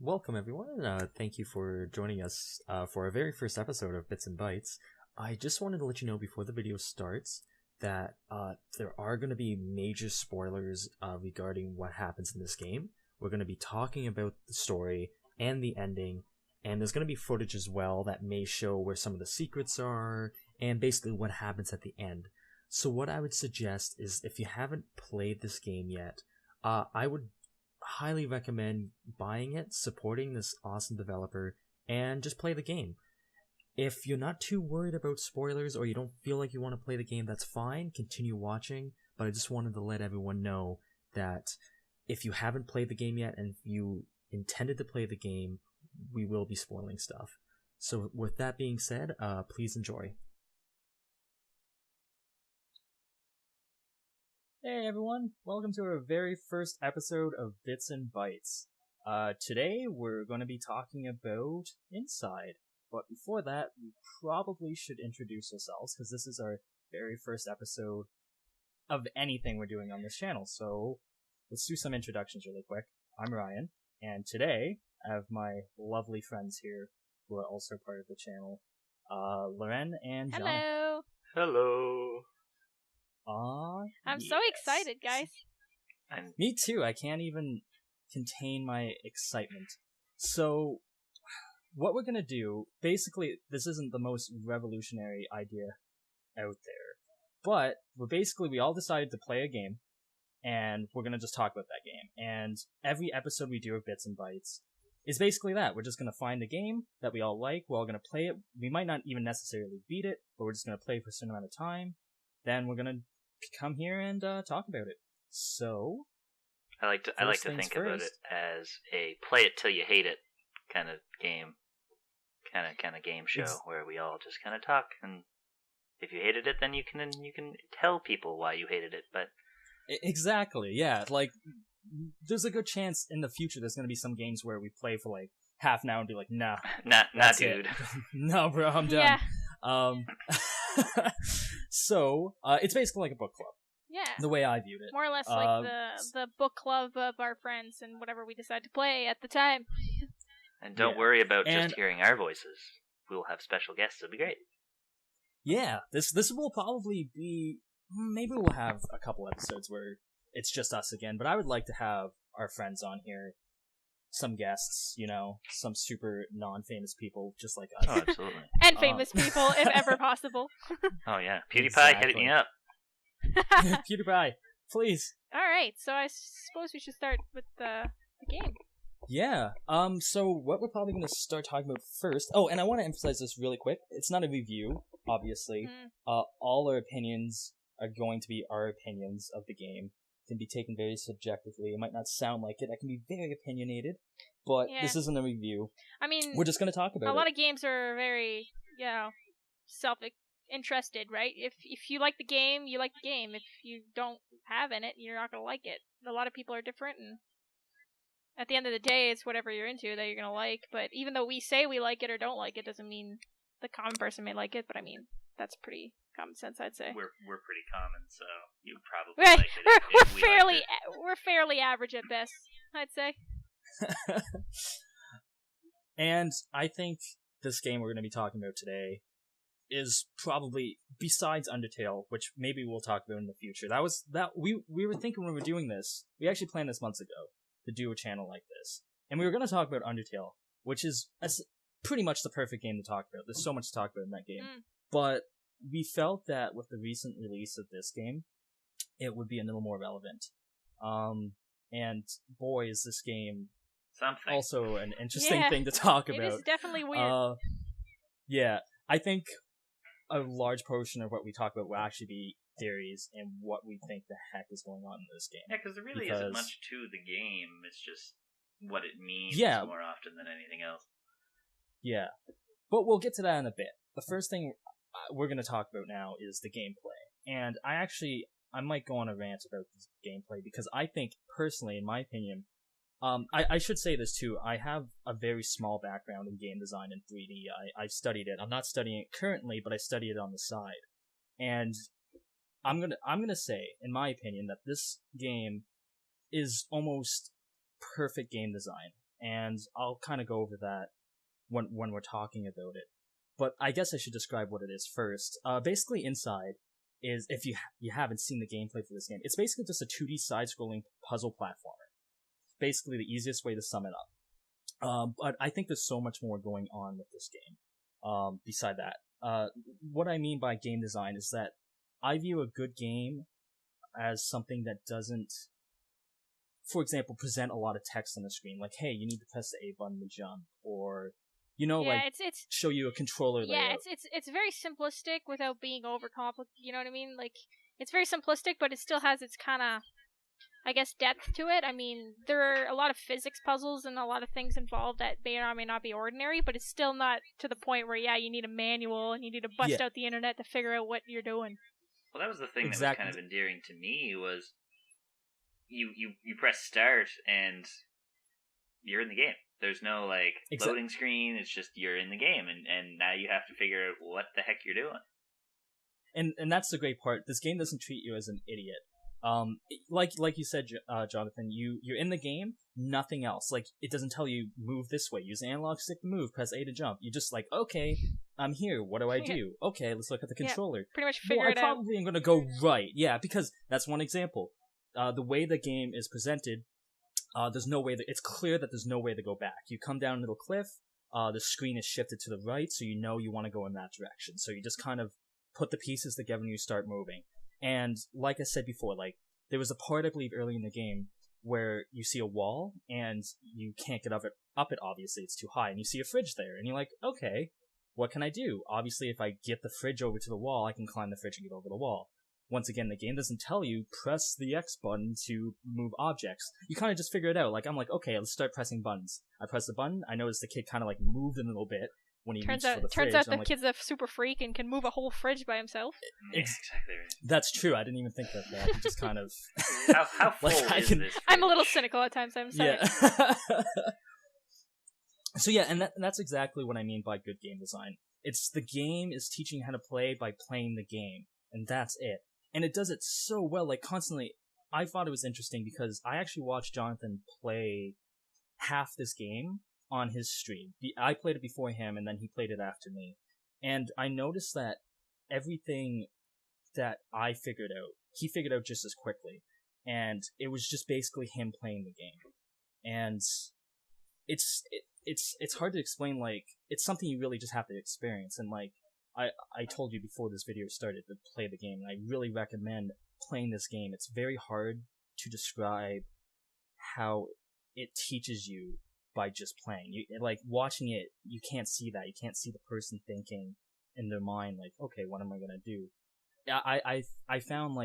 Welcome, everyone. Thank you for joining us for our very first episode of Bits and Bytes. I just wanted to let you know before the video starts that there are going to be major spoilers regarding what happens in this game. We're going to be talking about the story and the ending, and there's going to be footage as well that may show where some of the secrets are and basically what happens at the end. So what I would suggest is if you haven't played this game yet, I would highly recommend buying it, supporting this awesome developer, and just play the game. If you're not too worried about spoilers or you don't feel like you want to play the game, that's fine. Continue watching, but I just wanted to let everyone know that if you haven't played the game yet and if you intended to play the game, we will be spoiling stuff. So with that being said, please enjoy. Hey everyone, welcome to our very first episode of Bits and Bytes. Today we're going to be talking about Inside, but before that we probably should introduce ourselves because this is our very first episode of anything we're doing on this channel, so let's do some introductions really quick. I'm Ryan, and today I have my lovely friends here who are also part of the channel, Lorenne and John. Hello. Hello. I'm so excited, guys. Me too. I can't even contain my excitement. So, what we're gonna do, basically, this isn't the most revolutionary idea out there, but we all decided to play a game, and we're gonna just talk about that game. And every episode we do of Bits and Bytes is basically that. We're just gonna find a game that we all like, we're all gonna play it. We might not even necessarily beat it, but we're just gonna play for a certain amount of time. Then we're gonna come here and talk about it. So, I like to think about it as a play it till you hate it kind of game, kind of game show where we all just kind of talk, and if you hated it, then you can tell people why you hated it. But exactly, yeah. Like, there's a good chance in the future there's gonna be some games where we play for like half an hour and be like, nah, not dude, no, bro, I'm done. Yeah. So, it's basically like a book club. Yeah. The way I viewed it. More or less like the book club of our friends and whatever we decide to play at the time. And don't worry about just hearing our voices. We'll have special guests. It'll be great. Yeah, this will probably be... Maybe we'll have a couple episodes where it's just us again, but I would like to have our friends on here. Some guests, some super non-famous people just like us. Oh, absolutely. And famous people, if ever possible. Oh, yeah. PewDiePie, hit me up. PewDiePie, please. Alright, so I suppose we should start with the game. Yeah, so what we're probably going to start talking about first... Oh, and I want to emphasize this really quick. It's not a review, obviously. All our opinions are going to be our opinions of the game. Can be taken very subjectively. It might not sound like it. I can be very opinionated, but this isn't a review. I mean, we're just going to talk about it. A lot of games are very, self-interested, right? If you like the game, you like the game. If you don't have in it, you're not going to like it. A lot of people are different, and at the end of the day, it's whatever you're into that you're going to like. But even though we say we like it or don't like it, doesn't mean the common person may like it. But I mean, that's pretty common sense, I'd say. We're pretty common, so you probably like it. We're fairly average at best, I'd say. And I think this game we're going to be talking about today is probably, besides Undertale, which maybe we'll talk about in the future. We were thinking when we were doing this, we actually planned this months ago to do a channel like this, and we were going to talk about Undertale, which is pretty much the perfect game to talk about. There's so much to talk about in that game, but we felt that with the recent release of this game, it would be a little more relevant. And boy, is this game also an interesting thing to talk about. It is definitely weird. Yeah, I think a large portion of what we talk about will actually be theories and what we think the heck is going on in this game. Yeah, because there really isn't much to the game. It's just what it means more often than anything else. Yeah, but we'll get to that in a bit. The first thing we're going to talk about now is the gameplay. And I might go on a rant about this gameplay because I think, personally, in my opinion, I should say this too, I have a very small background in game design in 3D. I studied it. I'm not studying it currently, but I study it on the side. And I'm gonna say, in my opinion, that this game is almost perfect game design. and I'll kind of go over that when we're talking about it. But I guess I should describe what it is first. Basically, Inside is, if you haven't seen the gameplay for this game, it's basically just a 2D side-scrolling puzzle platformer. Basically, the easiest way to sum it up. But I think there's so much more going on with this game. Beside that, what I mean by game design is that I view a good game as something that doesn't, for example, present a lot of text on the screen. Like, hey, you need to press the A button to jump, or it's show you a controller layout. It's very simplistic without being overcomplicated. You know what I mean? Like, it's very simplistic, but it still has its kind of, I guess, depth to it. I mean, there are a lot of physics puzzles and a lot of things involved that may or may not be ordinary, but it's still not to the point where, you need a manual and you need to bust out the internet to figure out what you're doing. Well, that was the thing that was kind of endearing to me, was you press start and you're in the game. There's no, loading screen. It's just you're in the game, and now you have to figure out what the heck you're doing. And that's the great part. This game doesn't treat you as an idiot. Like you said, Jonathan, you're in the game, nothing else. Like, it doesn't tell you move this way, use the analog stick to move, press A to jump. You're just like, okay, I'm here. What do I do? Okay, let's look at the controller. Pretty much figure it out. I probably am gonna go right. Yeah, because that's one example. The way the game is presented, there's no way it's clear that there's no way to go back. You come down a little cliff, the screen is shifted to the right, so you know you want to go in that direction. So you just kind of put the pieces together and you start moving. And like I said before, there was a part, I believe, early in the game where you see a wall and you can't get up it, obviously, it's too high, and you see a fridge there, and you're like, okay, what can I do? Obviously, if I get the fridge over to the wall, I can climb the fridge and get over the wall. Once again, the game doesn't tell you, press the X button to move objects. You kind of just figure it out. I'm like, okay, let's start pressing buttons. I press the button, I notice the kid kind of moved a little bit when he reached for the fridge. Turns out the kid's a super freak and can move a whole fridge by himself. Exactly right. That's true, I didn't even think of that. He just kind of... How full is this fridge? I'm a little cynical at times, I'm sorry. Yeah. So yeah, and that's exactly what I mean by good game design. It's the game is teaching you how to play by playing the game, and that's it. And it does it so well, constantly. I thought it was interesting because I actually watched Jonathan play half this game on his stream. I played it before him, and then he played it after me. And I noticed that everything that I figured out, he figured out just as quickly. And it was just basically him playing the game. And it's hard to explain, it's something you really just have to experience. And I told you before this video started to play the game, and I really recommend playing this game. It's very hard to describe how it teaches you by just playing. Watching it, you can't see that. You can't see the person thinking in their mind, okay, what am I gonna do? I found,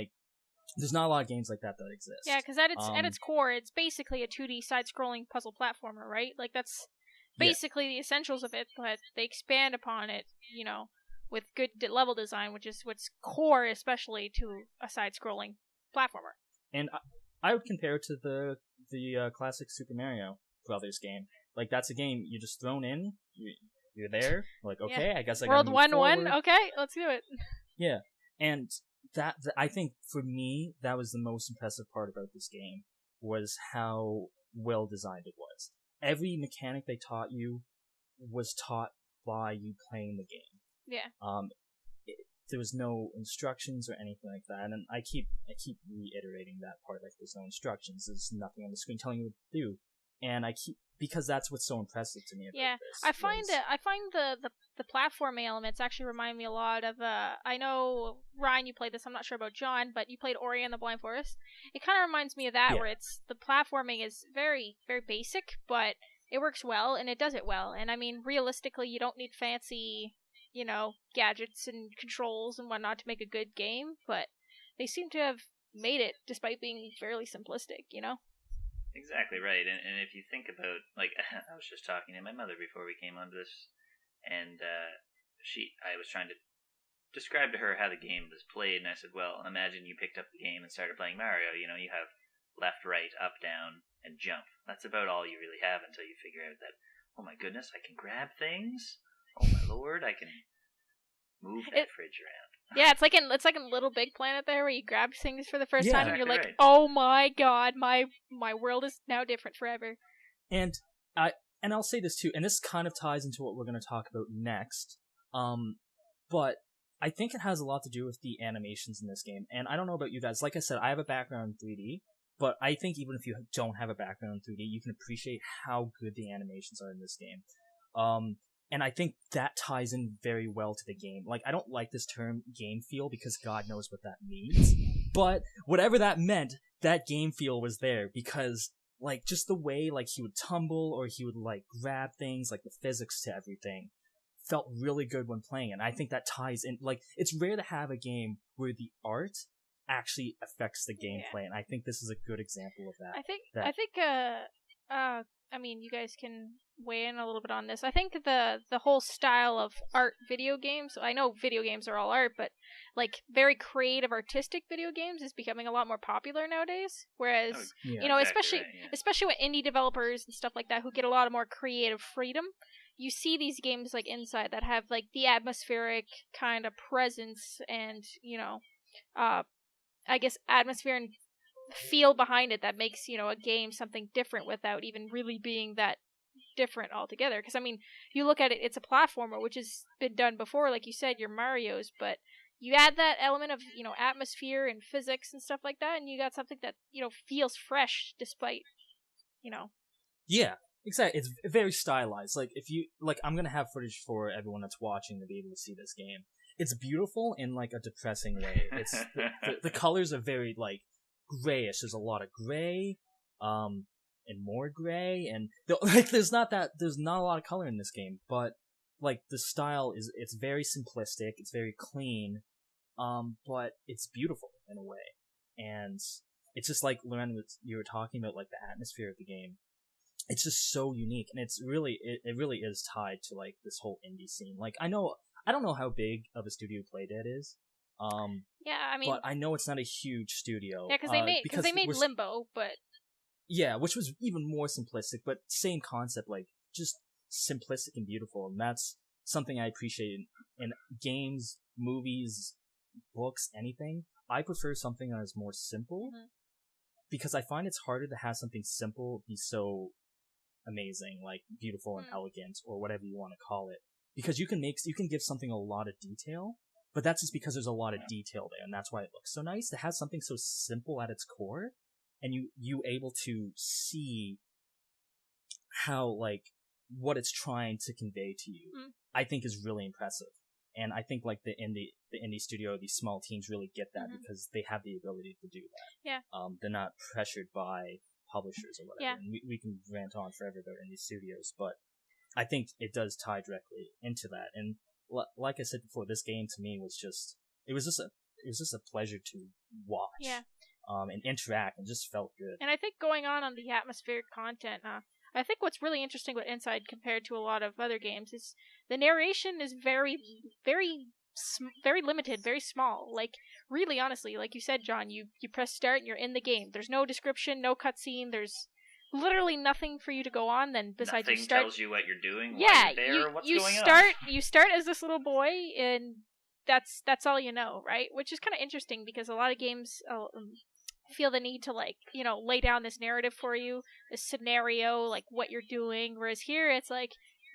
there's not a lot of games like that exist. Yeah, because at its core, it's basically a 2D side-scrolling puzzle platformer, right? That's basically the essentials of it, but they expand upon it, with good level design, which is what's core, especially to a side-scrolling platformer. And I would compare it to the classic Super Mario Brothers game. That's a game you're just thrown in, you're there, okay, I guess I gotta move forward. World 1-1, okay, let's do it. Yeah, and that I think for me that was the most impressive part about this game, was how well designed it was. Every mechanic they taught you was taught by you playing the game. Yeah. There was no instructions or anything like that, and I keep reiterating that part. There's no instructions. There's nothing on the screen telling you what to do, and because that's what's so impressive to me about this. I find the platforming elements actually remind me a lot of I know, Ryan, you played this, I'm not sure about John, but you played Ori and the Blind Forest. It kind of reminds me of that, where it's the platforming is very, very basic, but it works well and it does it well. And I mean, realistically, you don't need fancy, gadgets and controls and whatnot to make a good game, but they seem to have made it despite being fairly simplistic, Exactly right. And if you think about, I was just talking to my mother before we came onto this, and I was trying to describe to her how the game was played, and I said, well, imagine you picked up the game and started playing Mario. You have left, right, up, down, and jump. That's about all you really have until you figure out that, oh my goodness, I can grab things? Oh my lord, I can move that fridge around. Yeah, it's like in Little Big Planet there, where you grab things for the first time, and you're like, right. oh my god, my world is now different forever. And and I'll say this too, and this kind of ties into what we're going to talk about next. But I think it has a lot to do with the animations in this game. And I don't know about you guys. Like I said, I have a background in 3D, but I think even if you don't have a background in 3D, you can appreciate how good the animations are in this game. And I think that ties in very well to the game. Like, I don't like this term game feel because God knows what that means. But whatever that meant, that game feel was there because, like, just the way, like, he would tumble or he would, like, grab things, like the physics to everything felt really good when playing. And I think that ties in, like, it's rare to have a game where the art actually affects the gameplay. And I think this is a good example of that. I mean, you guys can weigh in a little bit on this. I think the whole style of art video games, I know video games are all art, but like very creative artistic video games is becoming a lot more popular nowadays. Whereas, especially with indie developers and stuff like that who get a lot of more creative freedom, you see these games like Inside that have like the atmospheric kind of presence and, I guess atmosphere and feel behind it that makes, a game something different without even really being that different altogether. Because, I mean, you look at it, it's a platformer, which has been done before, like you said, your Marios, but you add that element of, atmosphere and physics and stuff like that, and you got something that, feels fresh despite, Yeah, exactly. It's very stylized. Like, I'm gonna have footage for everyone that's watching to be able to see this game. It's beautiful in, like, a depressing way. It's, the colors are very, like, grayish. There's a lot of gray, and more gray, and there's not a lot of color in this game, but like the style it's very simplistic, it's very clean, but it's beautiful in a way, and it's just like Lorenne, you were talking about, like the atmosphere of the game. It's just so unique, and it really is tied to like this whole indie scene. Like I don't know how big of a studio Playdead is. But I know it's not a huge studio. Yeah, because they made Limbo, but which was even more simplistic, but same concept, like just simplistic and beautiful, and that's something I appreciate in games, movies, books, anything. I prefer something that is more simple, because I find it's harder to have something simple be so amazing, like beautiful and elegant, or whatever you want to call it. Because you can give something a lot of detail. But that's just because there's a lot of detail there, and that's why it looks so nice. To have something so simple at its core, and you able to see how, like, what it's trying to convey to you, I think is really impressive. And I think, like, the indie studio, these small teams really get that because they have the ability to do that. Yeah. They're not pressured by publishers or whatever. Yeah. And we can rant on forever about indie studios, but I think it does tie directly into that. And like I said before, this game to me was just a pleasure to watch, and interact, and just felt good. And I think going on the atmospheric content, I think what's really interesting with Inside compared to a lot of other games is the narration is very, very, very limited, very small. Like, really, honestly, like you said, John, you press start and you're in the game. There's no description, no cutscene. There's literally nothing for you to go on then besides nothing you start. Tells you what you're doing. Why you're there, what's going on. You start as this little boy, and that's all you know, right? Which is kind of interesting because a lot of games feel the need to lay down this narrative for you, this scenario, like what you're doing. Whereas here, it's like,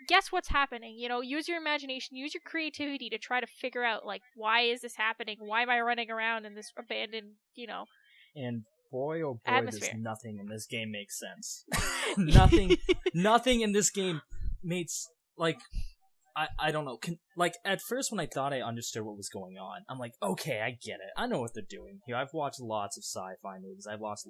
guess what's happening. Use your imagination, use your creativity to try to figure out like why is this happening? Why am I running around in this abandoned, And boy, oh boy, atmosphere. There's nothing in this game makes sense. nothing in this game makes, like, I don't know. Like, at first when I thought I understood what was going on, I'm like, okay, I get it. I know what they're doing here. I've watched lots of sci-fi movies. I've watched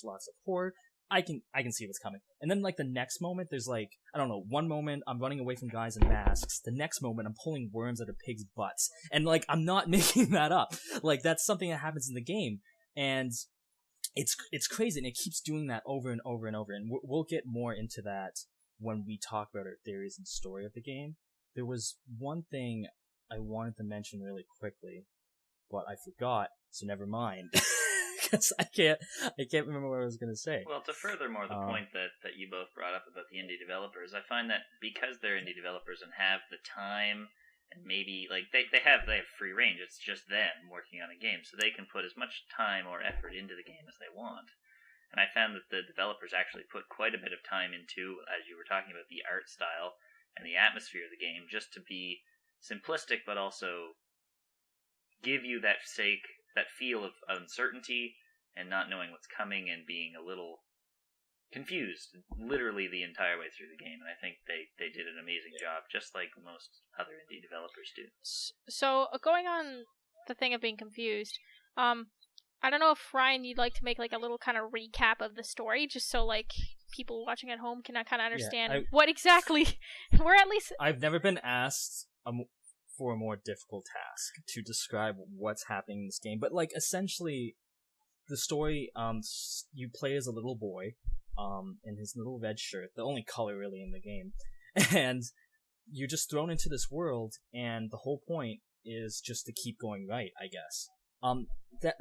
lots of horror. I can see what's coming. And then, like, the next moment, there's, like, I don't know, one moment I'm running away from guys in masks. The next moment I'm pulling worms out of pigs' butts. And, like, I'm not making that up. Like, that's something that happens in the game. And it's crazy, and it keeps doing that over and over and over, and we'll get more into that when we talk about our theories and story of the game. There was one thing I wanted to mention really quickly, but I forgot, so never mind. Because I can't remember what I was going to say. Well, to furthermore the point that you both brought up about the indie developers, I find that because they're indie developers and have the time, and maybe like they have free range. It's just them working on a game, so they can put as much time or effort into the game as they want. And I found that the developers actually put quite a bit of time into, as you were talking about, the art style and the atmosphere of the game, just to be simplistic, but also give you that feel of uncertainty and not knowing what's coming and being a little confused literally the entire way through the game. And I think they did an amazing job, just like most other indie developers do. So, going on the thing of being confused, I don't know if, Ryan, you'd like to make like a little kind of recap of the story, just so like people watching at home can kind of understand what exactly, or at least... I've never been asked for a more difficult task to describe what's happening in this game, but like essentially the story, you play as a little boy in his little red shirt, the only color really in the game, and you're just thrown into this world, and the whole point is just to keep going right, I guess.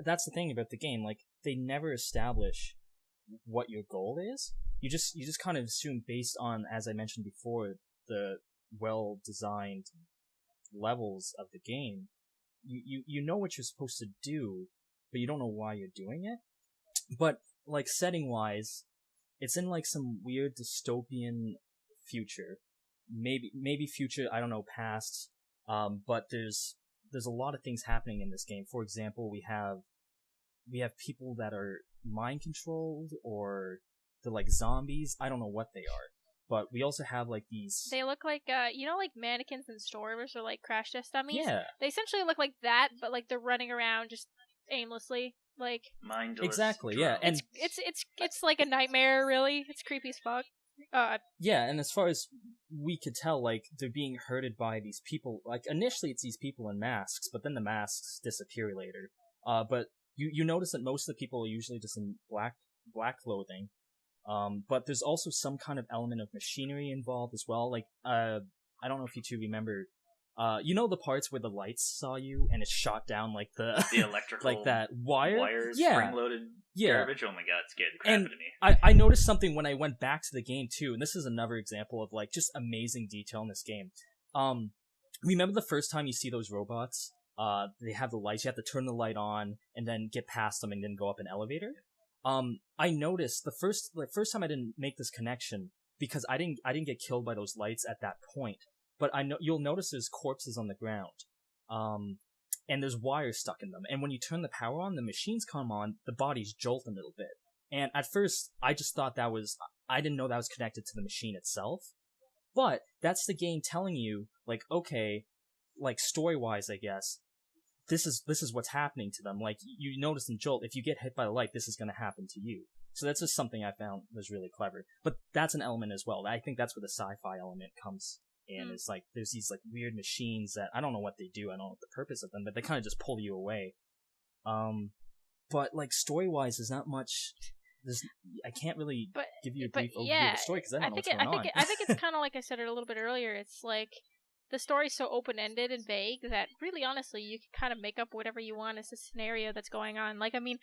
That's the thing about the game, like they never establish what your goal is. You just kind of assume, based on, as I mentioned before, the well designed levels of the game, you know what you're supposed to do, but you don't know why you're doing it. But like setting wise, it's in like some weird dystopian future, maybe future, I don't know, past, but there's a lot of things happening in this game. For example, we have people that are mind controlled, or they're like zombies. I don't know what they are, but we also have like these. They look like like mannequins in stores, or like crash test dummies. Yeah, they essentially look like that, but like they're running around just aimlessly, like mindless. Exactly, drones. yeah, and it's like a nightmare. Really, it's creepy as fuck. Yeah, and as far as we could tell, like, they're being herded by these people. Like, initially it's these people in masks, but then the masks disappear later. But you notice that most of the people are usually just in black clothing. But there's also some kind of element of machinery involved as well. Like, I don't know if you two remember, the parts where the lights saw you and it shot down like the electrical, like that wires, spring-loaded garbage. Oh my god, it scared the crap out of And me. I noticed something when I went back to the game too, and this is another example of like just amazing detail in this game. Remember the first time you see those robots? They have the lights. You have to turn the light on and then get past them and then go up an elevator. I noticed the first time I didn't make this connection because I didn't get killed by those lights at that point. But you'll notice there's corpses on the ground, and there's wires stuck in them. And when you turn the power on, the machines come on, the bodies jolt a little bit. And at first, I just thought I didn't know that was connected to the machine itself. But that's the game telling you, like, okay, like story-wise, I guess, this is what's happening to them. Like, you notice in Jolt, if you get hit by the light, this is going to happen to you. So that's just something I found was really clever. But that's an element as well. I think that's where the sci-fi element comes in. It's like, there's these like weird machines that I don't know what they do. I don't know what the purpose of them, but they kind of just pull you away. But like story-wise, there's not much. I can't really give you a brief overview of the story because I don't know what's going on. I think it's kind of like I said it a little bit earlier. It's like the story's so open-ended and vague that really, honestly, you can kind of make up whatever you want as a scenario that's going on. Like, I mean,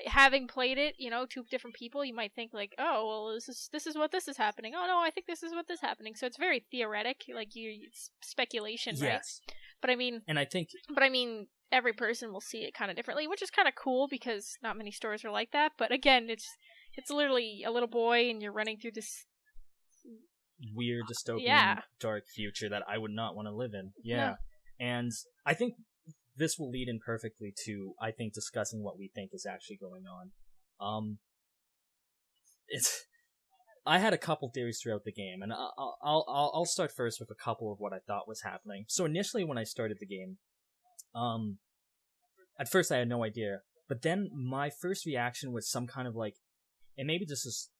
having played it, two different people, you might think like, oh, well, this is what this is happening. Oh no, I think this is what this is happening. So it's very theoretic, like it's speculation, right? Yes. But I mean, every person will see it kind of differently, which is kind of cool because not many stories are like that. But again, it's literally a little boy and you're running through this weird dystopian dark future that I would not want to live in. Yeah. No. And I think this will lead in perfectly to, I think, discussing what we think is actually going on. I had a couple theories throughout the game, and I'll start first with a couple of what I thought was happening. So initially when I started the game, at first I had no idea, but then my first reaction was some kind of like, and maybe this is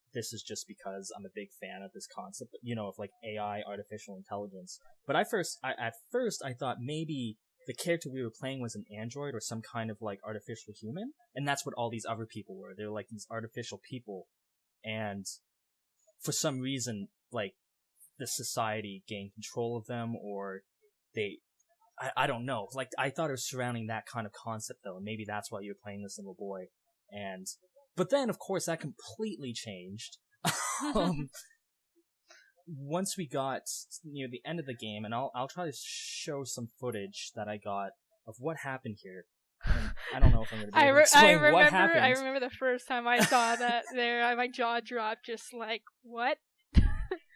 just because I'm a big fan of this concept, of like AI, artificial intelligence. But at first I thought maybe the character we were playing was an android or some kind of like artificial human, and that's what all these other people were. They're like these artificial people, and for some reason, like, the society gained control of them, or I don't know. Like, I thought it was surrounding that kind of concept, though, and maybe that's why you were playing this little boy. But then, of course, that completely changed. Once we got near the end of the game, and I'll try to show some footage that I got of what happened here. And I don't know if I'm going to be able to explain what happened. I remember the first time I saw that there, my jaw dropped, just like, what?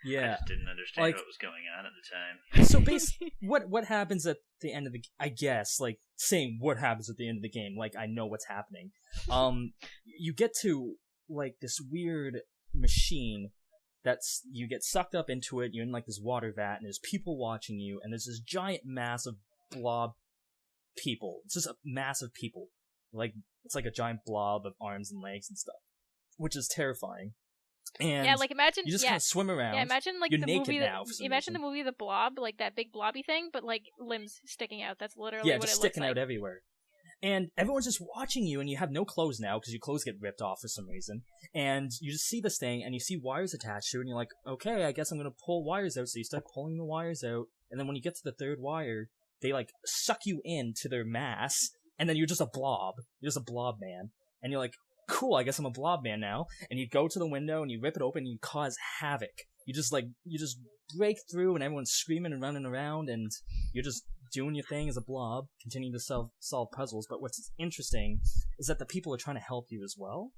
Yeah. I just didn't understand what was going on at the time. So basically, what happens at the end of the... I guess, like, saying what happens at the end of the game, like, I know what's happening. You get to, like, this weird machine that's... You get sucked up into it, you're in, like, this water vat, and there's people watching you, and there's this giant mass of blob people. It's just a mass of people. Like, it's like a giant blob of arms and legs and stuff, which is terrifying. And yeah, like imagine you just kind of swim around. Yeah, imagine like you're the naked movie. Now, Imagine the movie The Blob, like that big blobby thing, but like limbs sticking out. That's literally what it looks like. Yeah, just sticking out everywhere. And everyone's just watching you, and you have no clothes now because your clothes get ripped off for some reason. And you just see this thing, and you see wires attached to it, and you're like, okay, I guess I'm gonna pull wires out. So you start pulling the wires out, and then when you get to the third wire, they like suck you into their mass, and then you're just a blob. You're just a blob man, and you're like, cool, I guess I'm a blob man now. And you go to the window and you rip it open and you cause havoc. You just break through and everyone's screaming and running around and you're just doing your thing as a blob, continuing to solve puzzles. But what's interesting is that the people are trying to help you as well,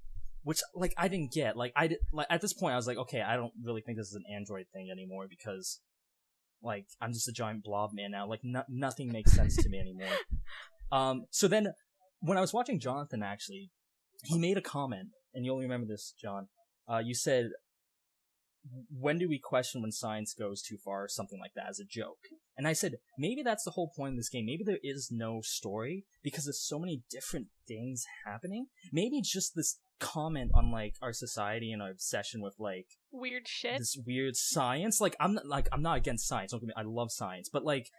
which like I didn't get. Like at this point I was like, okay, I don't really think this is an Android thing anymore because like I'm just a giant blob man now. Like nothing makes sense to me anymore. So then when I was watching Jonathan actually, he made a comment, and you'll remember this, John. You said, when do we question when science goes too far, or something like that, as a joke? And I said, maybe that's the whole point of this game. Maybe there is no story, because there's so many different things happening. Maybe it's just this comment on, like, our society and our obsession with, like... weird shit. This weird science. Like, I'm not against science. Don't get me, I love science. But, like...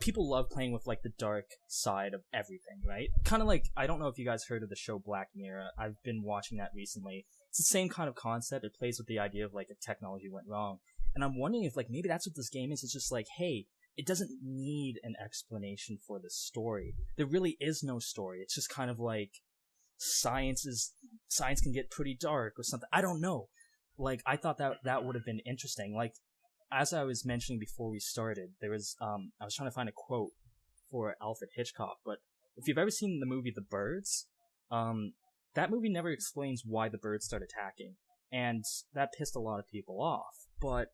people love playing with, like, the dark side of everything, right? Kind of like, I don't know if you guys heard of the show Black Mirror. I've been watching that recently. It's the same kind of concept. It plays with the idea of, like, if technology went wrong. And I'm wondering if, like, maybe that's what this game is. It's just like, hey, it doesn't need an explanation for the story. There really is no story. It's just kind of like, science can get pretty dark or something. I don't know. Like, I thought that would have been interesting. Like, as I was mentioning before we started, there was I was trying to find a quote for Alfred Hitchcock, but if you've ever seen the movie The Birds, that movie never explains why the birds start attacking, and that pissed a lot of people off. But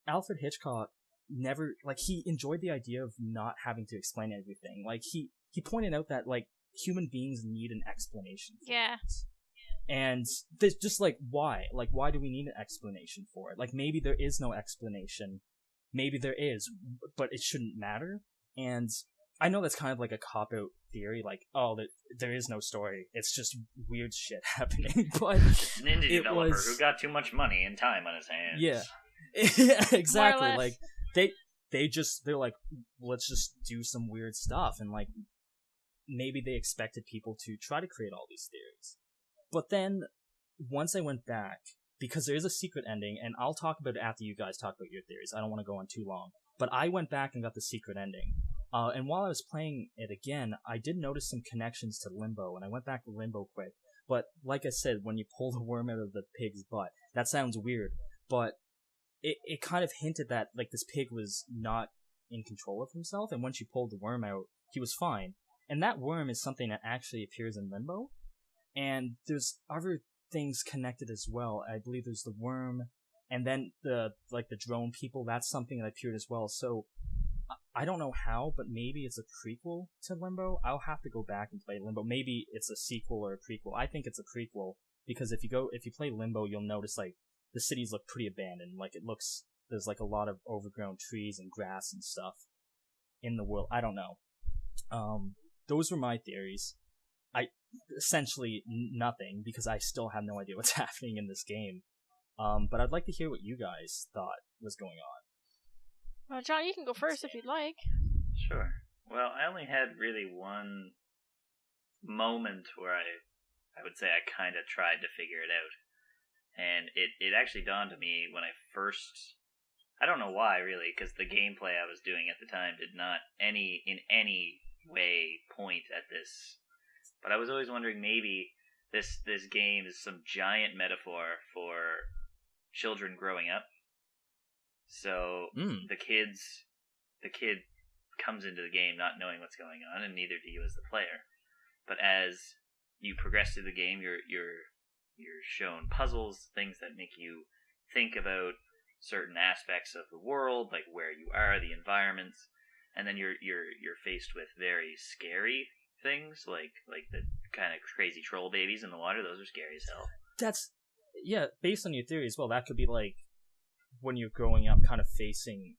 Alfred Hitchcock never, like, he enjoyed the idea of not having to explain everything. Like, he pointed out that, like, human beings need an explanation for things. And there's just like, why? Like, why do we need an explanation for it? Like, maybe there is no explanation. Maybe there is, but it shouldn't matter. And I know that's kind of like a cop-out theory, like, oh, there is no story. It's just weird shit happening. But it's an indie developer who got too much money and time on his hands. Yeah, exactly. Like, they're like, let's just do some weird stuff. And, like, maybe they expected people to try to create all these theories. But then, once I went back, because there is a secret ending, and I'll talk about it after you guys talk about your theories. I don't want to go on too long. But I went back and got the secret ending. And while I was playing it again, I did notice some connections to Limbo, and I went back to Limbo quick. But like I said, when you pull the worm out of the pig's butt, that sounds weird. But it kind of hinted that, like, this pig was not in control of himself, and once you pulled the worm out, he was fine. And that worm is something that actually appears in Limbo. And there's other things connected as well. I believe there's the worm, and then the drone people. That's something that appeared as well. So I don't know how, but maybe it's a prequel to Limbo. I'll have to go back and play Limbo. Maybe it's a sequel or a prequel. I think it's a prequel because if you play Limbo, you'll notice like the cities look pretty abandoned. Like there's like a lot of overgrown trees and grass and stuff in the world. I don't know. Those were my theories. Essentially nothing, because I still have no idea what's happening in this game. But I'd like to hear what you guys thought was going on. Well, John, you can go first if you'd like. Sure. Well, I only had really one moment where I would say I kind of tried to figure it out. And it actually dawned on me when I first... I don't know why, really, because the gameplay I was doing at the time did not in any way point at this. But I was always wondering, maybe this game is some giant metaphor for children growing up. So the kid comes into the game not knowing what's going on, and neither do you as the player. but as you progress through the game, you're shown puzzles, things that make you think about certain aspects of the world, like where you are, the environments, and then you're faced with very scary things, like the kind of crazy troll babies in the water. Those are scary as hell. That's based on your theory as well. That could be like when you're growing up, kind of facing.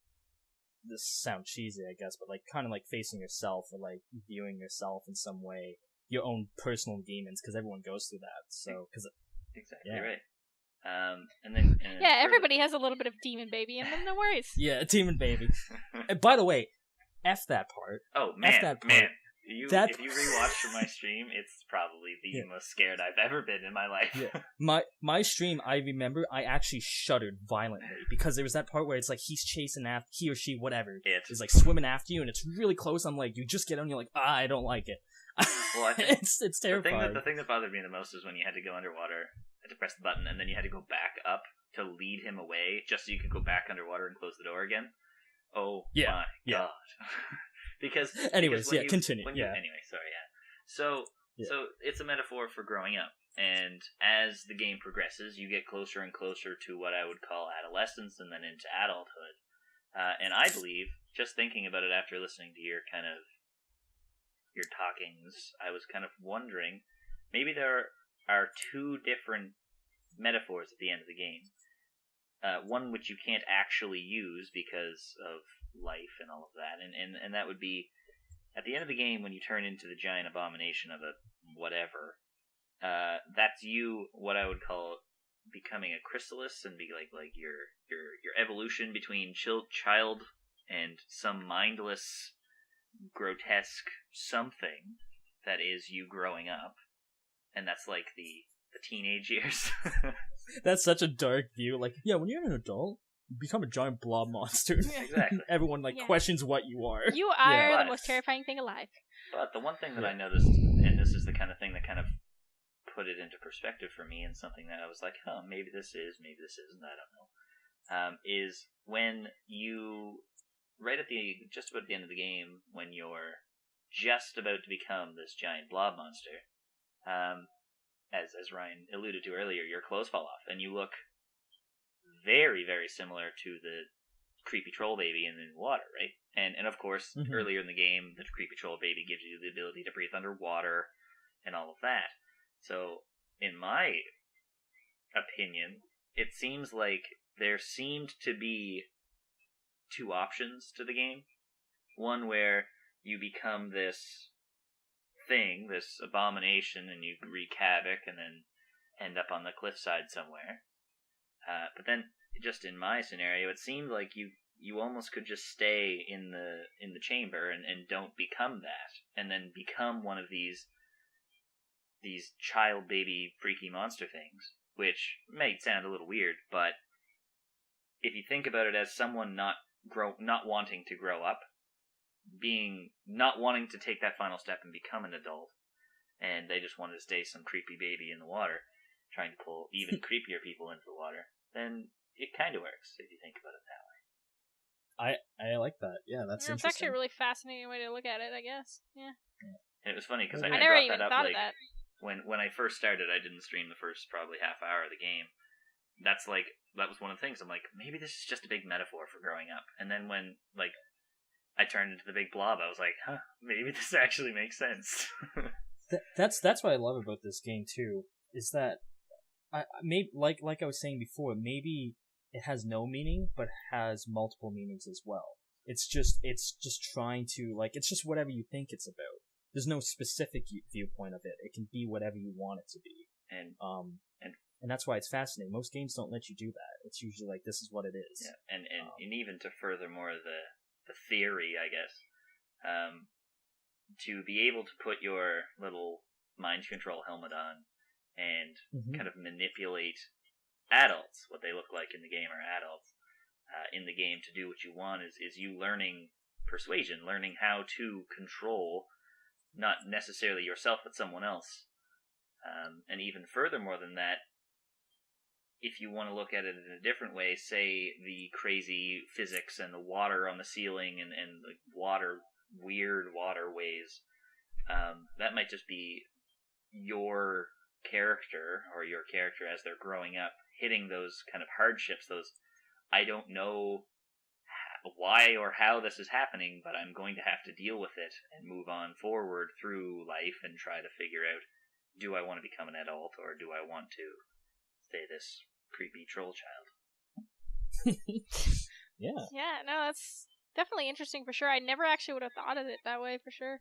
This sounds cheesy, I guess, but like kind of like facing yourself or like viewing yourself in some way, your own personal demons, because everyone goes through that. So, exactly right. And then everybody has a little bit of demon baby in them. No worries. Yeah, demon baby. And by the way, F that part. Oh man, F that part. Man. If you rewatch my stream, it's probably the most scared I've ever been in my life. Yeah. My stream, I remember, I actually shuddered violently because there was that part where it's like he's chasing after he or she, whatever, is like swimming after you, and it's really close. I'm like, you just get on, you're like, I don't like it. Well, I think it's terrifying. The thing that bothered me the most is when you had to go underwater, had to press the button, and then you had to go back up to lead him away, just so you could go back underwater and close the door again. Oh my god. Because continue. Anyway, sorry, So it's a metaphor for growing up, and as the game progresses, you get closer and closer to what I would call adolescence, and then into adulthood. And I believe, just thinking about it after listening to your talkings, I was kind of wondering, maybe there are two different metaphors at the end of the game. One which you can't actually use because of life and all of that, and that would be at the end of the game when you turn into the giant abomination of a whatever. That's you, what I would call becoming a chrysalis, and be like your evolution between child and some mindless, grotesque something that is you growing up, and that's like the teenage years. That's such a dark view. Like, when you're an adult, you become a giant blob monster. Exactly. Everyone questions what you are. You are the most terrifying thing alive. But the one thing that I noticed, and this is the kind of thing that kind of put it into perspective for me, and something that I was like, maybe this is, maybe this isn't, I don't know, is when you, just about the end of the game, when you're just about to become this giant blob monster, as Ryan alluded to earlier, your clothes fall off, and you look very, very similar to the creepy troll baby in the water, right? And of course, earlier in the game, the creepy troll baby gives you the ability to breathe underwater and all of that. So, in my opinion, it seems like there seemed to be two options to the game. One where you become this thing, this abomination, and you wreak havoc and then end up on the cliffside somewhere. But then, just in my scenario, it seemed like you almost could just stay in the chamber and don't become that, and then become one of these child baby freaky monster things, which may sound a little weird, but if you think about it as someone not wanting to grow up, not wanting to take that final step and become an adult, and they just wanted to stay some creepy baby in the water, trying to pull even creepier people into the water, then it kind of works if you think about it that way. I like that. Yeah, that's interesting. It's actually a really fascinating way to look at it, I guess. Yeah. And it was funny because I never brought even that up, thought of that. When I first started, I didn't stream the first probably half hour of the game. That was one of the things. I'm like, maybe this is just a big metaphor for growing up. And then when I turned into the big blob, I was like, maybe this actually makes sense. That's what I love about this game too. Is that like I was saying before, maybe it has no meaning, but has multiple meanings as well. It's just trying to it's just whatever you think it's about. There's no specific viewpoint of it. It can be whatever you want it to be. And that's why it's fascinating. Most games don't let you do that. It's usually like, this is what it is. Yeah, and even to further more the theory, I guess, to be able to put your little mind control helmet on and kind of manipulate adults, what they look like in the game are adults, in the game to do what you want is you learning persuasion, learning how to control not necessarily yourself but someone else. And even furthermore than that, if you want to look at it in a different way, say the crazy physics and the water on the ceiling and the weird waterways that might just be your character or your character as they're growing up hitting those kind of hardships, those I don't know why or how this is happening, but I'm going to have to deal with it and move on forward through life and try to figure out, do I want to become an adult or do I want to stay this creepy troll child? Yeah. Yeah, no, that's definitely interesting for sure. I never actually would have thought of it that way for sure.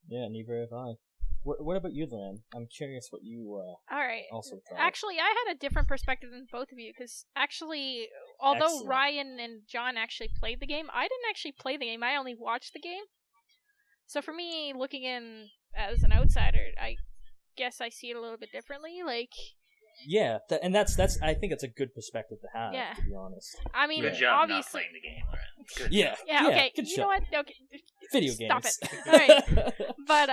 Yeah, neither have I. What about you, Lorenne? I'm curious what you All right. also thought. Actually, I had a different perspective than both of you because actually, although Excellent. Ryan and John actually played the game, I didn't actually play the game. I only watched the game. So for me, looking in as an outsider, I guess I see it a little bit differently. Like, yeah, and that's I think it's a good perspective to have. Yeah. To be honest. I mean, Good job obviously, not playing the game, Lorraine. Good Yeah. job. yeah, okay. Good You show. know what? Okay, Video stop games. it. Alright. But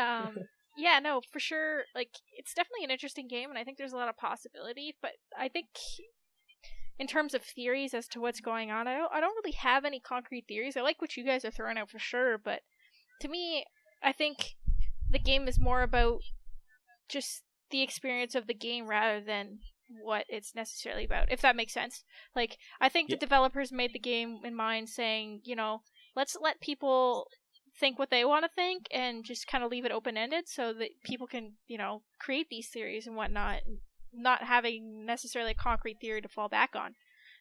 yeah, no, for sure. Like, it's definitely an interesting game, and I think there's a lot of possibility. But I think, in terms of theories as to what's going on, I don't really have any concrete theories. I like what you guys are throwing out for sure, but to me, I think the game is more about just the experience of the game rather than what it's necessarily about, if that makes sense. Like, I think the developers made the game in mind saying, you know, let's let people think what they want to think and just kind of leave it open-ended so that people can, you know, create these theories and whatnot, not having necessarily a concrete theory to fall back on.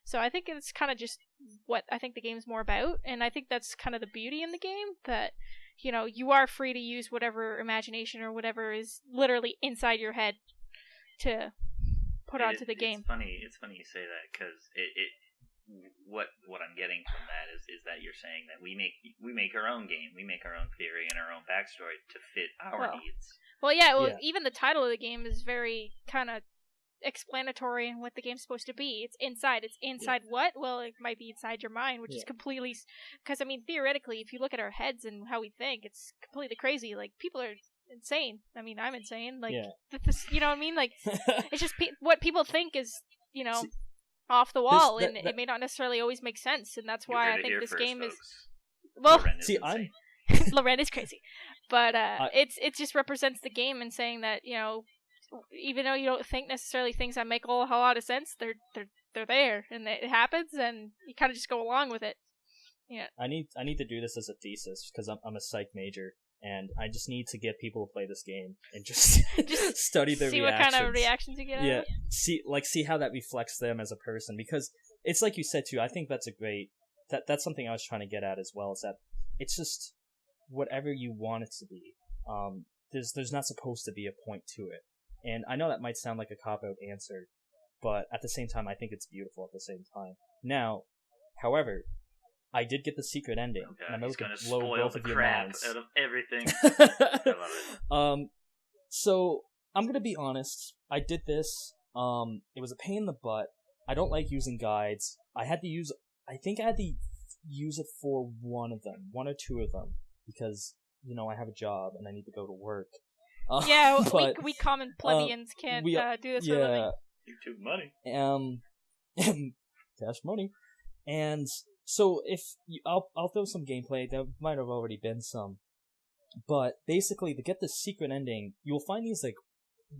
So I think it's kind of just what I think the game's more about, and I think that's kind of the beauty in the game, that, you know, you are free to use whatever imagination or whatever is literally inside your head to put onto the game. It's funny you say that, because what I'm getting from that is that you're saying that we make our own game, we make our own theory and our own backstory to fit our needs. Well, yeah, even the title of the game is very kind of explanatory in what the game's supposed to be. It's inside what? Well, it might be inside your mind, which is completely, because I mean, theoretically, if you look at our heads and how we think, it's completely crazy. Like, people are insane. I mean, I'm insane. Like, this, you know what I mean? Like, it's just what people think is, you know, off the wall, and it may not necessarily always make sense, and that's why I think this game is. Well, Lorraine Lorenne is crazy, but it just represents the game and saying that, you know, even though you don't think necessarily things that make a whole lot of sense, they're there, and it happens, and you kind of just go along with it. Yeah. I need to do this as a thesis because I'm a psych major, and I just need to get people to play this game and just study their see reactions. what kind of reactions you get out of it. See how that reflects them as a person, because it's like you said too. I think that's a great that's something I was trying to get at as well. Is that it's just whatever you want it to be. There's not supposed to be a point to it. And I know that might sound like a cop-out answer, but at the same time, I think it's beautiful at the same time. Now, however, I did get the secret ending, and I'm going to blow both of your minds. Out of everything. I love it. So I'm going to be honest. I did this. It was a pain in the butt. I don't like using guides. I think I had to use it for one or two of them, because, you know, I have a job and I need to go to work. Yeah, but, we common plebeians can't do this for a living. YouTube money. Cash money. And so I'll throw some gameplay. There might have already been some, but basically to get the secret ending, you'll find these like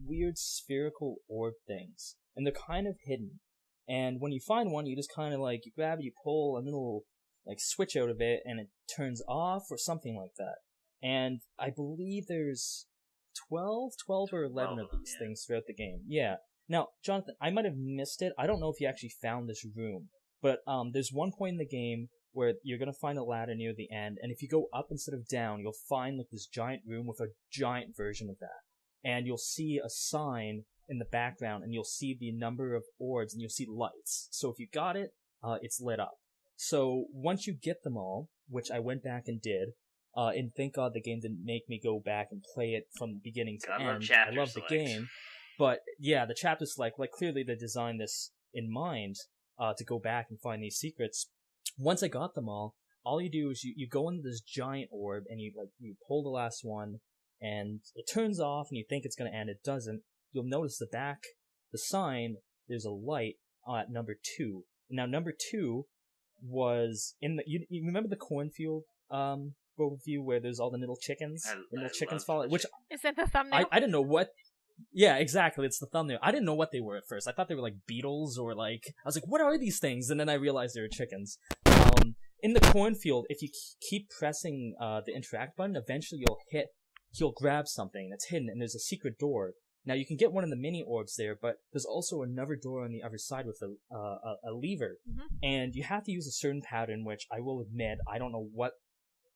weird spherical orb things, and they're kind of hidden. And when you find one, you just kind of like you grab it, you pull a little like switch out of it, and it turns off or something like that. And I believe there's 12 or 11 of these things throughout the game. Yeah. Now, Jonathan, I might have missed it. I don't know if you actually found this room, but there's one point in the game where you're going to find a ladder near the end, and if you go up instead of down, you'll find like this giant room with a giant version of that. And you'll see a sign in the background, and you'll see the number of orbs, and you'll see lights. So if you got it, it's lit up. So once you get them all, which I went back and did, and thank God the game didn't make me go back and play it from beginning to end. I love the game, but yeah, the chapters like clearly they designed this in mind to go back and find these secrets. Once I got them all you do is you go into this giant orb and you pull the last one, and it turns off, and you think it's gonna end. It doesn't. You'll notice the sign. There's a light at number 2. Now number 2 was in the. You remember the cornfield overview where there's all the little chickens. The little chickens fall. Which is that the thumbnail? I didn't know what. Yeah, exactly. It's the thumbnail. I didn't know what they were at first. I thought they were like beetles or like I was like, what are these things? And then I realized they were chickens. In the cornfield, if you keep pressing the interact button, eventually you'll grab something that's hidden, and there's a secret door. Now you can get one of the mini orbs there, but there's also another door on the other side with a lever, and you have to use a certain pattern, which I will admit I don't know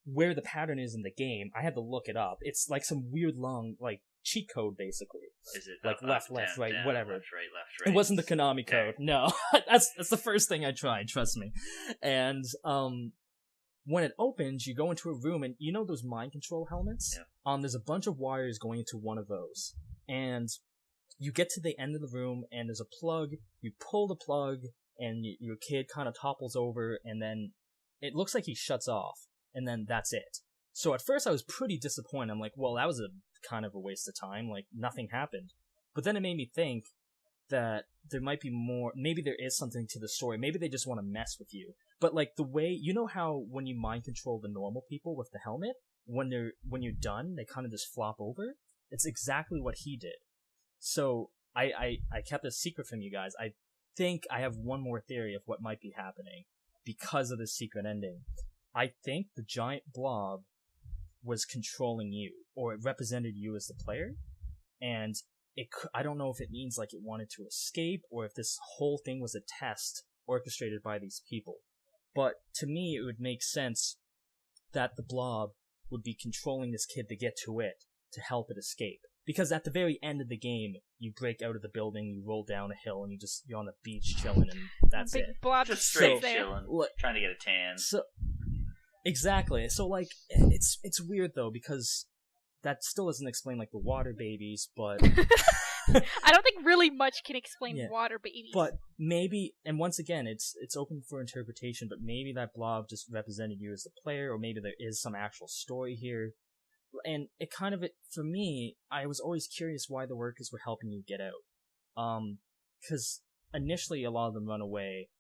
where the pattern is in the game. I had to look it up. It's like some weird long like cheat code basically. Is it like up, left, up, left, down, right, down, whatever? Left, right. It wasn't the Konami code. No, that's the first thing I tried. Trust me. And when it opens, you go into a room, and you know those mind control helmets? Yeah. There's a bunch of wires going into one of those. And you get to the end of the room, and there's a plug. You pull the plug, and your kid kind of topples over, and then it looks like he shuts off, and then that's it. So at first I was pretty disappointed. I'm like, well, that was a kind of a waste of time. Like, nothing happened. But then it made me think that there might be more. Maybe there is something to the story. Maybe they just want to mess with you. But like the way, you know how when you mind control the normal people with the helmet, when you're done, they kind of just flop over? It's exactly what he did. So I kept a secret from you guys. I think I have one more theory of what might be happening because of this secret ending. I think the giant blob was controlling you, or it represented you as the player, and I don't know if it means like it wanted to escape, or if this whole thing was a test orchestrated by these people. But to me, it would make sense that the blob would be controlling this kid to get to it, to help it escape. Because at the very end of the game, you break out of the building, you roll down a hill, and you're on the beach chilling, and that's big it. blob Just straight there. chilling, trying to get a tan. So, exactly. So, like, it's weird, though, because that still doesn't explain, like, the water babies, but... I don't think really much can explain water babies. But maybe, and once again, it's open for interpretation, but maybe that blob just represented you as the player, or maybe there is some actual story here. And it kind of, for me, I was always curious why the workers were helping you get out. Because initially a lot of them run away,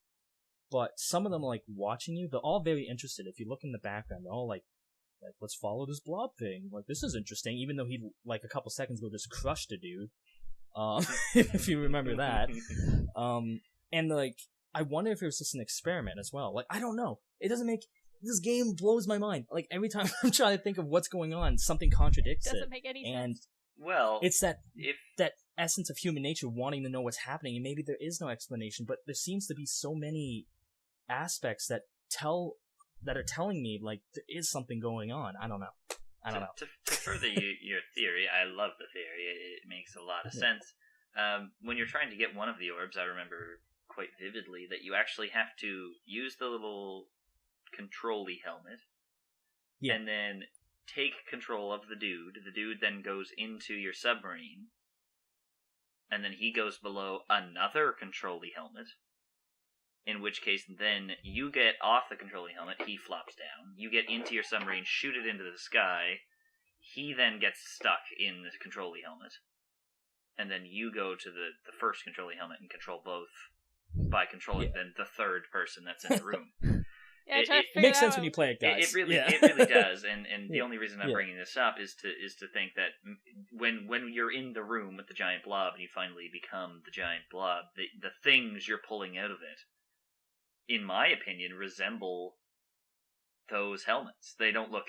but some of them are, like, watching you. They're all very interested. If you look in the background, they're all like, let's follow this blob thing. Like, this is interesting, even though he, like, a couple seconds ago just crushed a dude. If you remember that. And, like, I wonder if it was just an experiment as well. Like, I don't know. It doesn't make... This game blows my mind. Like, every time I'm trying to think of what's going on, something contradicts it. Doesn't make any sense. Well, it's that essence of human nature wanting to know what's happening, and maybe there is no explanation, but there seems to be so many aspects that are telling me, like, there is something going on. I don't know. To further your theory, I love the theory. It makes a lot of sense. When you're trying to get one of the orbs, I remember quite vividly that you actually have to use the little control-y helmet, and then take control of the dude. The dude then goes into your submarine, and then he goes below another control-y helmet, in which case then you get off the control-y helmet, he flops down, you get into your submarine, shoot it into the sky, he then gets stuck in the control-y helmet, and then you go to the first control-y helmet and control both by controlling then the third person that's in the room. Yeah, it makes sense when you play it, guys. It really does, and the only reason I'm bringing this up is to think that when you're in the room with the giant blob and you finally become the giant blob, the things you're pulling out of it, in my opinion, resemble those helmets. They don't look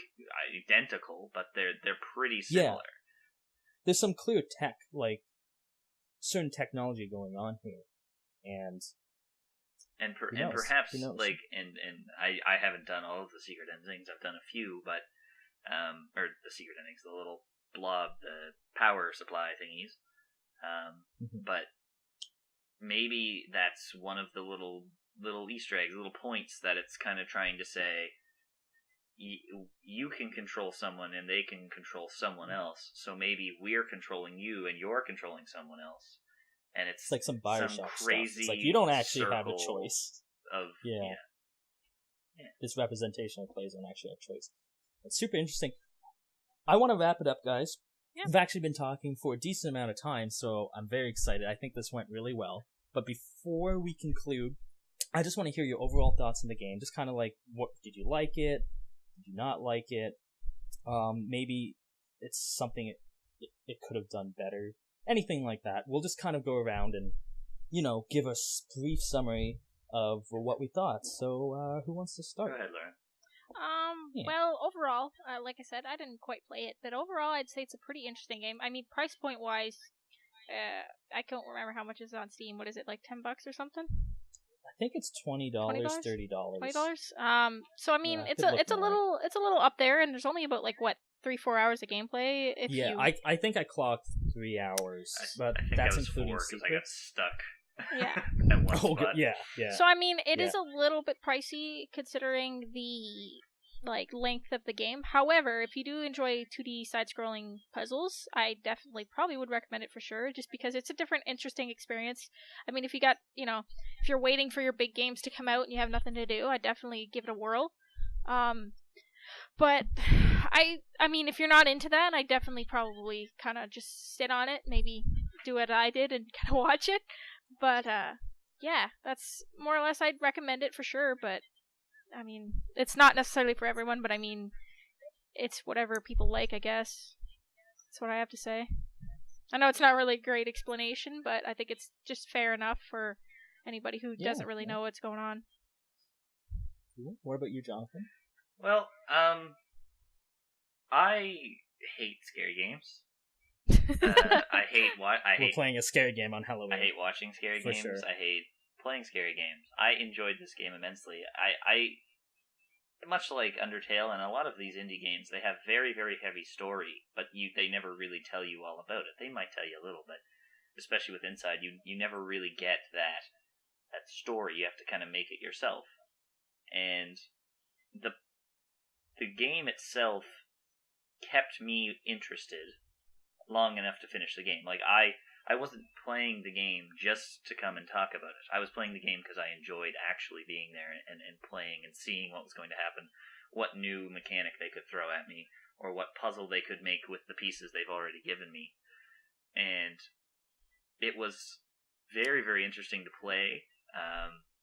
identical, but they're pretty similar. Yeah. There's some clear tech, like certain technology going on here, and perhaps like and I haven't done all of the secret endings. I've done a few, but or the secret endings, the little blob, the power supply thingies. But maybe that's one of the little Easter eggs, little points that it's kind of trying to say. You can control someone and they can control someone else. So maybe we're controlling you and you're controlling someone else. And it's like some Bioshock crazy stuff. It's like you don't actually have a choice. Yeah. This representational plays don't actually have a choice. It's super interesting. I want to wrap it up, guys. Yeah. We've actually been talking for a decent amount of time, so I'm very excited. I think this went really well. But before we conclude, I just want to hear your overall thoughts on the game. Just kind of like, what did you like it? Did do not like it. Maybe it's something it could have done better. Anything like that. We'll just kind of go around and, give a brief summary of what we thought. So, who wants to start? Go ahead, Lauren. Well, overall, like I said, I didn't quite play it, but overall, I'd say it's a pretty interesting game. I mean, price point wise, I can't remember how much is on Steam. What is it, like $10 or something? I think it's $20, $30. $20. So I mean, it's a little up there, and there's only about 3-4 hours of gameplay. I think I clocked 3 hours, but I think that's I was including 4 because I got stuck. Yeah. At one spot. Yeah. So I mean, it is a little bit pricey considering the length of the game. However, if you do enjoy 2D side-scrolling puzzles, I definitely probably would recommend it for sure, just because it's a different, interesting experience. I mean, if you got, if you're waiting for your big games to come out and you have nothing to do, I'd definitely give it a whirl. But I mean, if you're not into that, I definitely probably kind of just sit on it, maybe do what I did and kind of watch it. But yeah, that's more or less, I'd recommend it for sure. But I mean, it's not necessarily for everyone, but I mean, it's whatever people like, I guess. That's what I have to say. I know it's not really a great explanation, but I think it's just fair enough for anybody who doesn't really know what's going on. What about you, Jonathan? Well, I hate scary games. We're playing a scary game on Halloween. I hate watching scary games. Sure. I hate playing scary games. I enjoyed this game immensely. I much like Undertale and a lot of these indie games, they have very, very heavy story, but they never really tell you all about it. They might tell you a little bit, especially with Inside. You never really get that story. You have to kind of make it yourself. And the game itself kept me interested long enough to finish the game. I wasn't playing the game just to come and talk about it. I was playing the game because I enjoyed actually being there and playing and seeing what was going to happen, what new mechanic they could throw at me, or what puzzle they could make with the pieces they've already given me. And it was very, very interesting to play.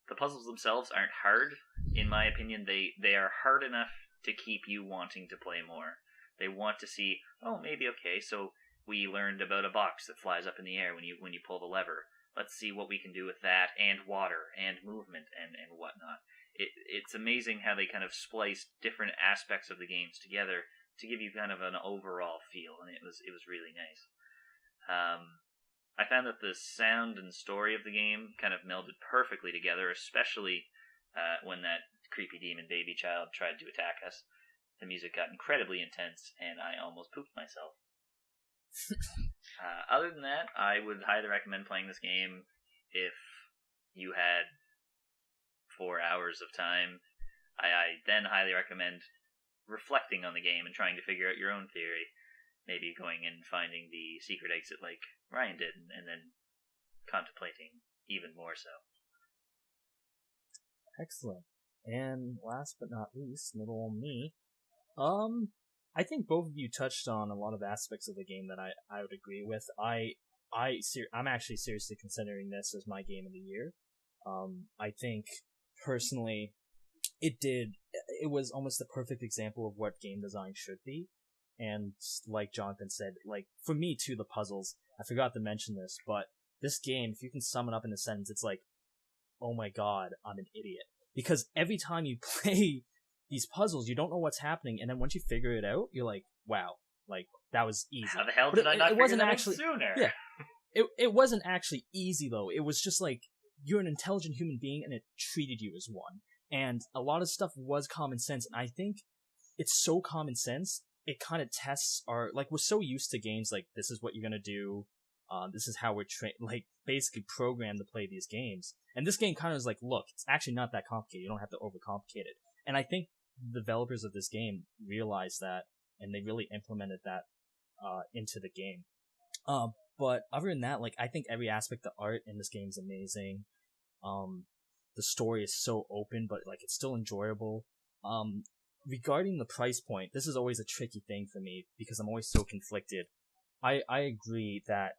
The puzzles themselves aren't hard, in my opinion. They are hard enough to keep you wanting to play more. They want to see, maybe okay, so we learned about a box that flies up in the air when you pull the lever. Let's see what we can do with that, and water, and movement, and whatnot. It's amazing how they kind of spliced different aspects of the games together to give you kind of an overall feel, and it was really nice. I found that the sound and story of the game kind of melded perfectly together, especially when that creepy demon baby child tried to attack us. The music got incredibly intense, and I almost pooped myself. Other than that, I would highly recommend playing this game if you had 4 hours of time. I then highly recommend reflecting on the game and trying to figure out your own theory. Maybe going and finding the secret exit like Ryan did, and then contemplating even more so. Excellent. And last but not least, little old me. I think both of you touched on a lot of aspects of the game that I would agree with. I'm actually seriously considering this as my game of the year. I think personally, it was almost the perfect example of what game design should be. And like Jonathan said, for me too, the puzzles, I forgot to mention this, but this game, if you can sum it up in a sentence, it's like, oh my god, I'm an idiot. Because every time you play these puzzles, you don't know what's happening, and then once you figure it out, you're like, wow, that was easy. How the hell did I not figure that out sooner? Yeah, it wasn't actually easy, though. It was just you're an intelligent human being, and it treated you as one. And a lot of stuff was common sense, and I think it's so common sense, it kind of tests our, we're so used to games this is what you're gonna do, this is how we're basically programmed to play these games. And this game kind of is look, it's actually not that complicated, you don't have to overcomplicate it. And I think the developers of this game realized that, and they really implemented that into the game. But other than that, I think every aspect of art in this game is amazing. The story is so open, but it's still enjoyable. Regarding the price point, this is always a tricky thing for me because I'm always so conflicted. I agree that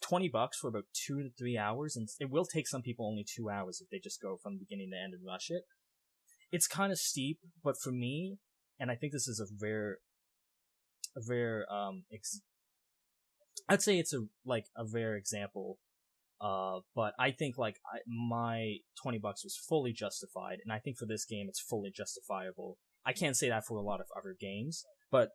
$20 for about 2 to 3 hours, and it will take some people only 2 hours if they just go from beginning to end and rush it. It's kind of steep, but for me, and I think this is a rare I'd say it's a rare example. But I think my $20 was fully justified, and I think for this game it's fully justifiable. I can't say that for a lot of other games, but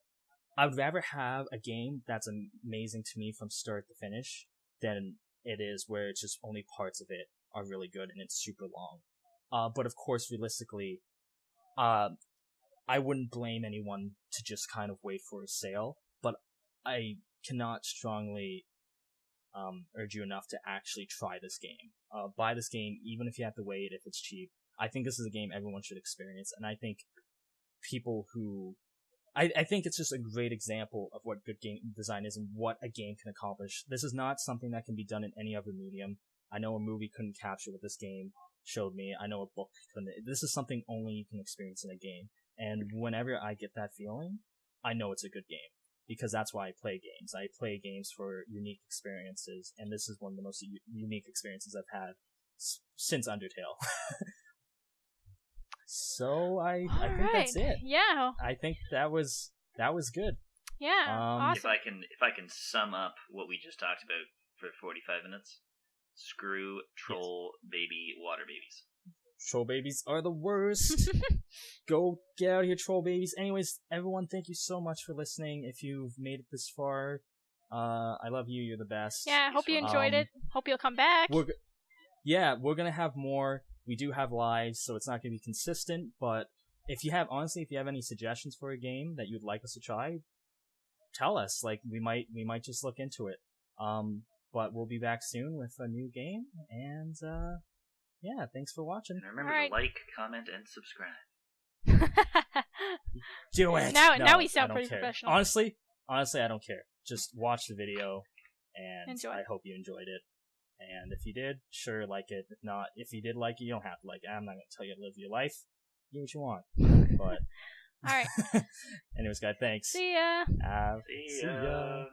I would rather have a game that's amazing to me from start to finish than it is where it's just only parts of it are really good and it's super long. But of course, realistically, I wouldn't blame anyone to just kind of wait for a sale, but I cannot strongly urge you enough to actually try this game. Buy this game, even if you have to wait, if it's cheap. I think this is a game everyone should experience, and I think people who... I think it's just a great example of what good game design is and what a game can accomplish. This is not something that can be done in any other medium. I know a movie couldn't capture what this game showed me. I know a book couldn't. This is something only you can experience in a game. And whenever I get that feeling, I know it's a good game. Because that's why I play games. I play games for unique experiences, and this is one of the most unique experiences I've had since Undertale. So I think that's it. Yeah. I think that was good. Yeah. Awesome. If I can sum up what we just talked about for 45 minutes, screw troll baby water babies. Troll babies are the worst. Go get out of here, troll babies. Anyways, everyone, thank you so much for listening. If you've made it this far, I love you. You're the best. Yeah, hope you enjoyed it. Hope you'll come back. We're gonna have more. We do have lives, so it's not gonna be consistent. But if you have any suggestions for a game that you'd like us to try, tell us. We might just look into it. But we'll be back soon with a new game, and yeah, thanks for watching. And remember to like, comment, and subscribe. Do it. Now we sound pretty professional. Honestly, I don't care. Just watch the video, and enjoy. I hope you enjoyed it. And if you did, sure, like it. If not, if you did like it, you don't have to like it. I'm not going to tell you to live your life. Do what you want. But all right. Anyways, guys, thanks. See ya. See ya.